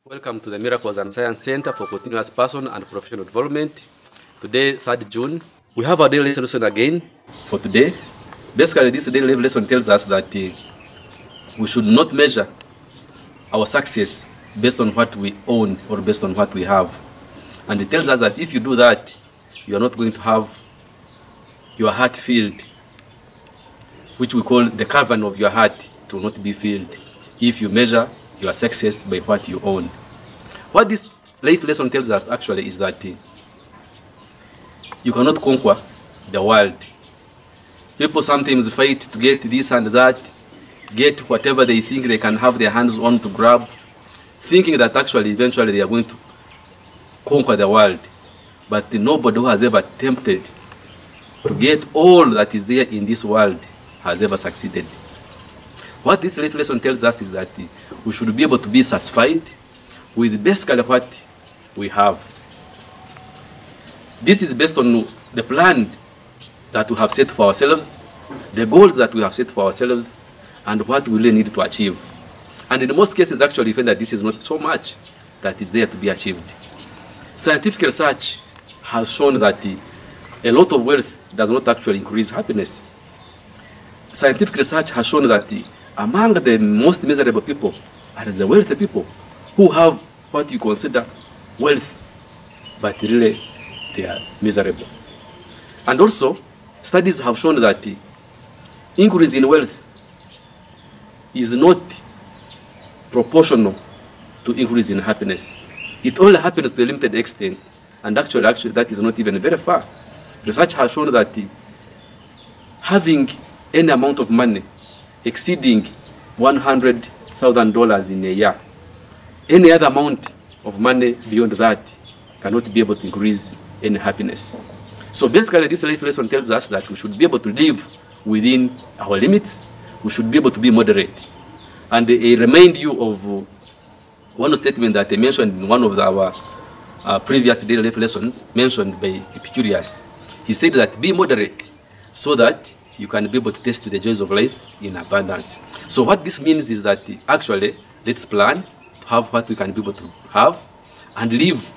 Welcome to the Miracles and Science Center for Continuous Personal and Professional Development. Today, 3rd June, we have our daily lesson again for today. Basically, this daily lesson tells us that we should not measure our success based on what we own or based on what we have. And it tells us that if you do that, you are not going to have your heart filled, which we call the cavern of your heart to not be filled if you measure your success by what you own. What this life lesson tells us actually is that you cannot conquer the world. People sometimes fight to get this and that, get whatever they think they can have their hands on to grab, thinking that actually eventually they are going to conquer the world. But nobody who has ever attempted to get all that is there in this world has ever succeeded. What this life lesson tells us is that we should be able to be satisfied with basically what we have. This is based on the plan that we have set for ourselves, the goals that we have set for ourselves, and what we really need to achieve. And in most cases, actually, we find that this is not so much that is there to be achieved. Scientific research has shown that a lot of wealth does not actually increase happiness. Scientific research has shown that among the most miserable people are the wealthy people who have what you consider wealth, but really they are miserable. And also, studies have shown that increase in wealth is not proportional to increase in happiness. It only happens to a limited extent, and actually that is not even very far. Research has shown that having any amount of money exceeding $100,000 in a year, any other amount of money beyond that cannot be able to increase any happiness. So basically, this life lesson tells us that we should be able to live within our limits. We should be able to be moderate. And I remind you of one statement that I mentioned in one of our previous daily life lessons, mentioned by Epicurus. He said that be moderate so that you can be able to taste the joys of life in abundance. So what this means is that actually, let's plan to have what we can be able to have and live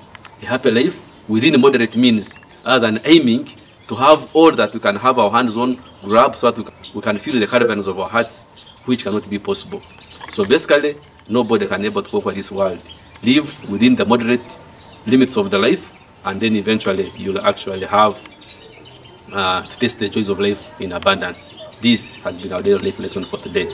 a happy life within moderate means, other than aiming to have all that we can have our hands on, grab so that we can feel the caravans of our hearts, which cannot be possible. So basically, nobody can be able to conquer this world. Live within the moderate limits of the life, and then eventually you'll actually have to taste the joys of life in abundance. This has been our daily life lesson for today.